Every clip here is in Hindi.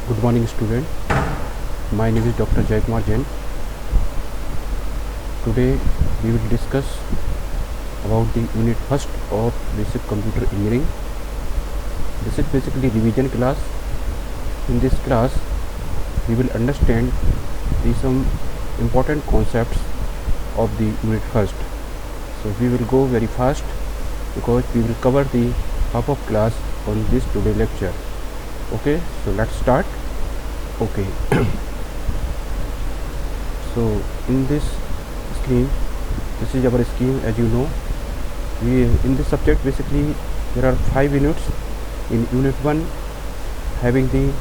Good morning, student. My name is Dr. Jaykumar Jain. Today we will discuss about the unit first of basic computer engineering. This is basically revision class. In this class, we will understand some important concepts of the unit first. So we will go very fast because we will cover the half of class on this today lecture. Okay, so let's start. Okay. So in this screen, this is our scheme. As you know, we in this subject basically there are 5 units. In unit 1, having the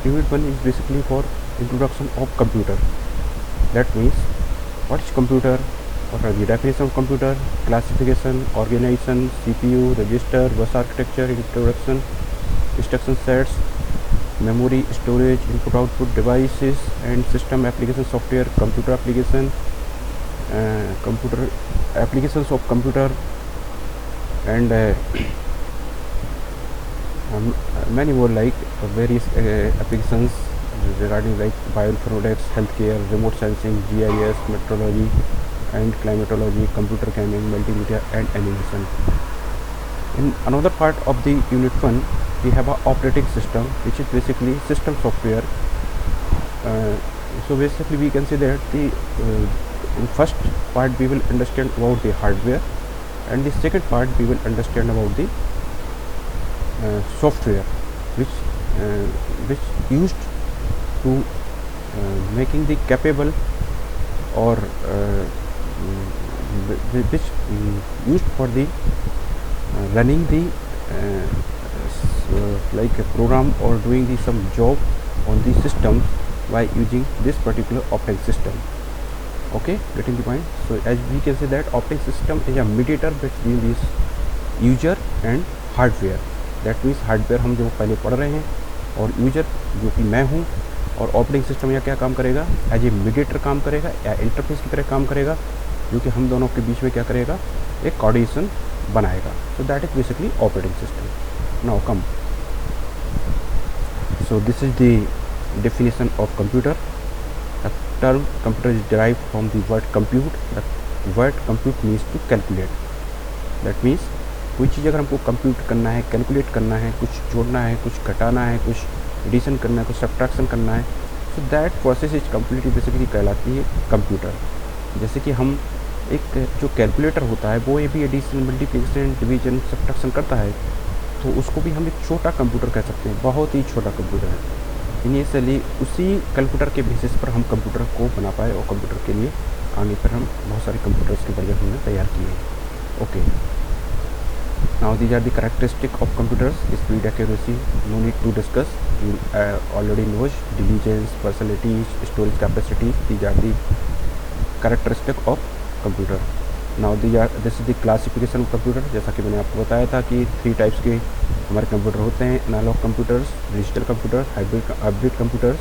unit 1 is basically for introduction of computer. That means what is computer, what are the definition of computer, classification, organization, CPU, register, bus architecture, introduction, instruction sets, memory, storage, input output devices and system application software, computer application, computer applications of computer, and many more like various applications regarding like bioinformatics, healthcare, remote sensing, GIS, meteorology and climatology, computer gaming, multimedia and animation. In another part of the unit 1, we have a operating system, which is basically system software. So basically we can say that the in first part we will understand about the hardware, and the second part we will understand about the software which used to making the capable or which used for the running the like a program or doing the some job on the system by using this particular operating system. Okay, getting the point. So as we can say that operating system is a mediator between this user and hardware. That means hardware हम जो पहले पढ़ रहे हैं और यूजर जो कि मैं हूँ, और ऑपरेटिंग सिस्टम या क्या काम करेगा, एज ए मीडिएटर काम करेगा या इंटरफेस की तरह काम करेगा, जो कि हम दोनों के बीच में क्या करेगा, एक कोऑर्डिनेशन बनाएगा. So that is basically operating system. Now come. So this is the definition of computer. The term computer is derived from the word compute. The word compute means to calculate. That means कोई चीज़ अगर हमको कंप्यूट करना है, कैलकुलेट करना है, कुछ जोड़ना है, कुछ घटाना है, कुछ एडिशन करना है, कुछ सब्ट्रैक्शन करना है, so that process is completely basically कहलाती है कंप्यूटर. जैसे कि हम एक जो कैलकुलेटर होता है वो ये भी एडिशन, मल्टीप्लिकेशन, डिवीजन, सब्ट्रैक्शन करता है, तो उसको भी हम एक छोटा कंप्यूटर कह सकते हैं. बहुत ही छोटा कंप्यूटर है. इनिशियली उसी कैलकुलेटर के बेसिस पर हम कंप्यूटर को बना पाए और कंप्यूटर के लिए आगे पर हम बहुत सारे कंप्यूटर्स के वर्जन हमने तैयार किए. Okay, now these are the characteristic of computers. Speed, accuracy, no need to discuss. You already know diligence, personality, storage capacity. These are the characteristic of computer. Now this is the classification of computer. जैसा कि मैंने आपको बताया था कि 3 टाइप्स के हमारे कंप्यूटर होते हैं: analogue computers, digital computer, hybrid computers.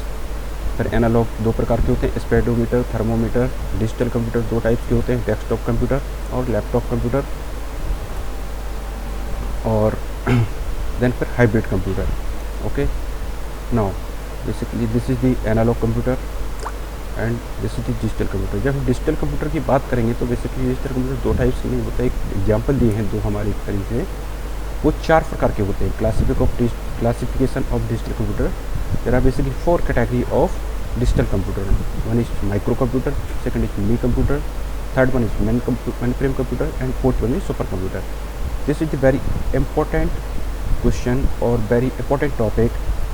फिर एनालॉग 2 प्रकार के होते हैं: speedometer, thermometer. Digital computer 2 types के होते हैं: डेस्कटॉप कंप्यूटर और लैपटॉप कंप्यूटर. और देन फिर hybrid computer. Okay, now basically this is the analogue computer and this is the digital computer. जब हम डिजिटल कंप्यूटर की बात करेंगे तो बेसिकली डिजिटल कंप्यूटर 2 टाइप्स के नहीं होता है. एक एग्जांपल दिए हैं 2 हमारे करीब से, वो 4 प्रकार के होते हैं. Classification of digital computer. There are basically 4 category of digital computer. One is micro computer, second is mini computer, third one is mainframe computer and fourth one is super computer. This is the very important question और वेरी इंपॉर्टेंट टॉपिक.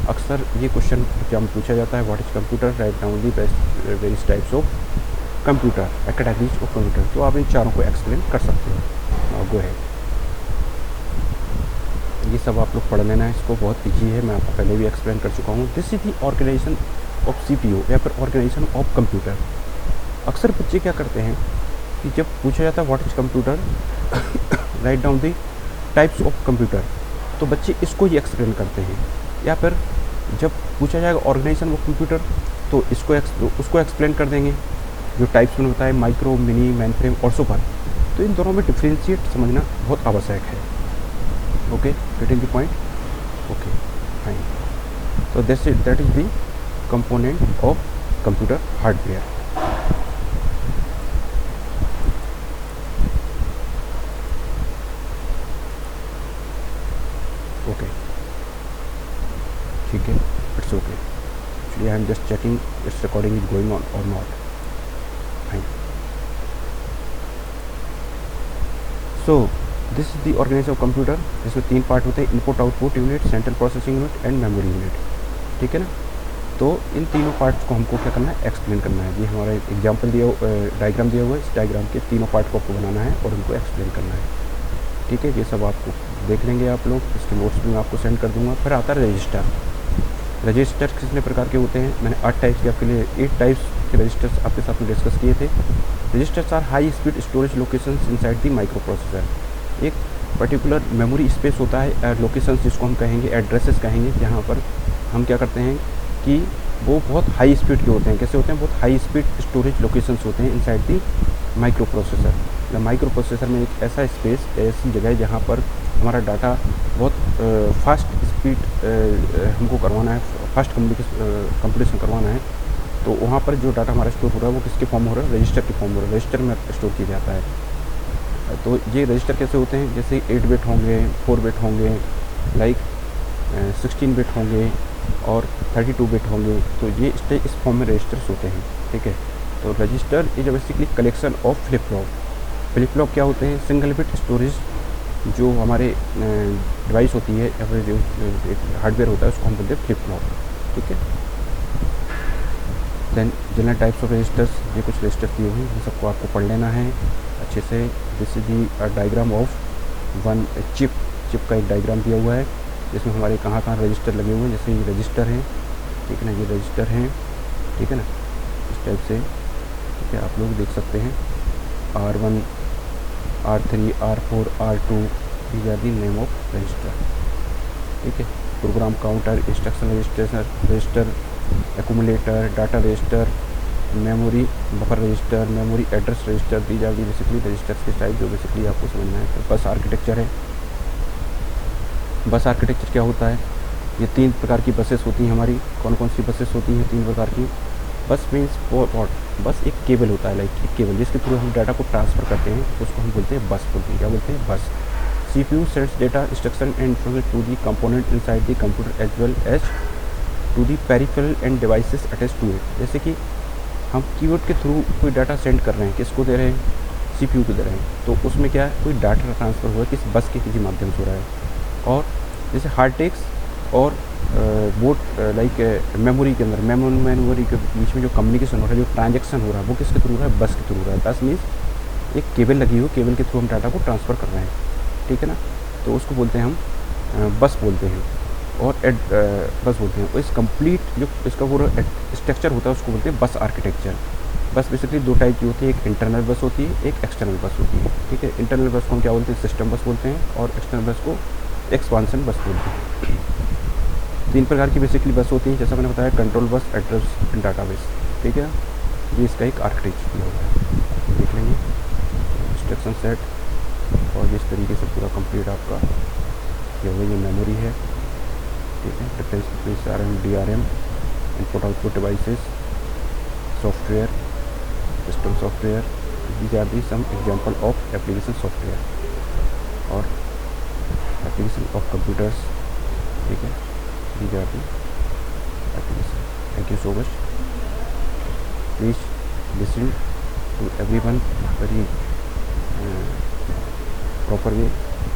अक्सर ये क्वेश्चन एग्जाम पूछा जाता है, what is computer, write down the best various types of computer, categories of computer. तो आप इन चारों को एक्सप्लेन कर सकते हो. Now go ahead. ये सब आप लोग पढ़ लेना है, इसको बहुत ईजी है, मैं आपको पहले भी एक्सप्लेन कर चुका हूँ. This is the organisation of CPU या फिर ऑर्गेनाइजेशन ऑफ कंप्यूटर. अक्सर बच्चे क्या करते हैं कि जब पूछा जाता है what is computer, write down the types of computer, तो बच्चे इसको ही एक्सप्लेन करते हैं. या फिर जब पूछा जाएगा ऑर्गेनाइजेशन ऑफ कंप्यूटर तो उसको एक्सप्लेन कर देंगे. जो टाइप्स मैंने बताए, माइक्रो, मिनी, मेन फ्रेम और सुपर, तो इन दोनों में डिफ्रेंशिएट समझना बहुत आवश्यक है. Okay, getting the point. Okay, fine. So that is the component of computer hardware. Okay, ठीक है, it's okay. Actually, I am just checking its recording is going on or not. Fine. So this is the organisation of computer, जिसमें 3 पार्ट होते हैं, input output unit, central processing unit and memory unit, ठीक है ना। तो इन तीनों पार्ट्स को हमको क्या करना है, एक्सप्लेन करना है। ये हमारा एग्जांपल दिया, डायग्राम दिया हुआ है, इस डायग्राम के तीनों पार्ट को आपको बनाना है और उनको एक्सप्लेन करना है, ठीक है। ये सब आपको देख लेंगे आप लोग, इसके नोट्स भी मैं आपको सेंड कर दूँगा। फिर आता है रजिस्टर। रजिस्टर कितने प्रकार के होते हैं, मैंने 8 टाइप्स के आपके लिए 8 टाइप्स के रजिस्टर्स आपके साथ में डिस्कस किए थे। Registers are high speed storage location inside the microprocessor. एक पर्टिकुलर मेमोरी स्पेस होता है, लोकेशन जिसको हम कहेंगे, एड्रेसेस कहेंगे, जहाँ पर हम क्या करते हैं कि वो बहुत हाई स्पीड के होते हैं। कैसे होते हैं, बहुत हाई स्पीड स्टोरेज लोकेशंस होते हैं inside the micro processor. Micro processor में एक ऐसा स्पेस, ऐसी जगह है जहाँ पर हमारा डाटा बहुत फास्ट स्पीड हमको करवाना है, फास्ट कंप्यूटेशन करवाना है। तो वहाँ पर जो डाटा हमारा स्टोर हो रहा है वो किसके फॉर्म हो रहा है, रजिस्टर के फॉर्म हो रहा है, रजिस्टर में स्टोर किया जाता है। तो ये रजिस्टर कैसे होते हैं, जैसे 8 बिट होंगे, 4 बिट होंगे, लाइक 16 बिट होंगे और 32 बिट होंगे। तो ये इस फॉर्म में रजिस्टर्स होते हैं, ठीक है। तो register is basically collection of flip flop. Flip flop क्या होते हैं, सिंगल बिट स्टोरेज जो हमारे डिवाइस होती है या फिर जो हार्डवेयर होता है उसको हम बोलते हैं फ्लिप फ्लॉप, ठीक है। Then general types of registers, ये कुछ रजिस्टर दिए हुए हैं, इन सबको आपको पढ़ लेना है अच्छे से। This is the diagram of one chip का एक डायग्राम दिया हुआ है, जिसमें हमारे कहाँ रजिस्टर लगे हुए हैं। जैसे ये रजिस्टर हैं, ठीक है ना, ये रजिस्टर हैं, ठीक है ना, इस टाइप से, ठीक है, आप लोग देख सकते हैं। R1, R3, R4, R2, these are the name of register, ठीक है। Program counter, instruction register, accumulator, data register, memory buffer register, memory address register, these are the basically registers के टाइप जो बेसिकली आपको समझना है। तो बस आर्किटेक्चर है। बस आर्किटेक्चर क्या होता है, ये 3 प्रकार की बसेस होती हैं हमारी। कौन कौन सी बसेस होती हैं, 3 प्रकार की। बस मीन्स वॉट, बस एक केबल होता है, लाइक एक केबल जिसके थ्रू हम डाटा को ट्रांसफ़र करते हैं, तो उसको हम बोलते हैं बस, बोलते हैं, क्या बोलते हैं, बस। CPU sends data instruction and information to the component inside the computer as well as to the peripheral and devices attach to it. जैसे कि हम कीबोर्ड के थ्रू कोई डाटा सेंड कर रहे हैं, किसको दे रहे हैं, CPU को दे रहे हैं, तो उसमें क्या है, कोई डाटा ट्रांसफ़र हुआ किस बस के किसी माध्यम से हो रहा है। और जैसे हार्ड डिस्क और बोट लाइक मेमोरी के अंदर, मेमोरी के बीच में जो कम्युनिकेशन हो रहा है, जो ट्रांजेक्शन हो रहा है, वो किसके थ्रू हो रहा है, बस के थ्रू हो रहा है। बस मीन्स एक केबल लगी हुई, केबल के थ्रू हम डाटा को ट्रांसफ़र कर रहे हैं, ठीक है ना। तो उसको बोलते हैं हम बस बोलते हैं, और बस बोलते हैं। और इस कंप्लीट जो इसका पूरा स्ट्रक्चर होता है उसको बोलते हैं बस आर्किटेक्चर। बस बेसिकली 2 टाइप की होती है, एक इंटरनल बस होती है, एक एक्सटर्नल बस होती है, ठीक है। इंटरनल बस को हम क्या बोलते हैं, सिस्टम बस बोलते हैं, और एक्सटर्नल बस को एक्सपांशन बस बोलते हैं। 3 प्रकार की बेसिकली बस होती है, जैसा मैंने बताया, control bus, address and database, ठीक है। ये इसका एक आर्किटेक्चर दिया हुआ है, देख लेंगे इंस्ट्रक्शन सेट, और जिस तरीके से पूरा कंप्लीट आपका ये हुआ। ये मेमोरी है, ठीक है। Difference between CRM, DRM, input output devices, software, system software, these are the some example of application software और एप्लीकेशन ऑफ कंप्यूटर्स, ठीक है। These are the application. Thank you so much. Please listen to everyone very proper way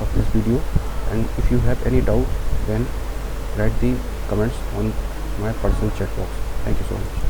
of this video, and if you have any doubt then write the comments on my personal chat box. Thank you so much.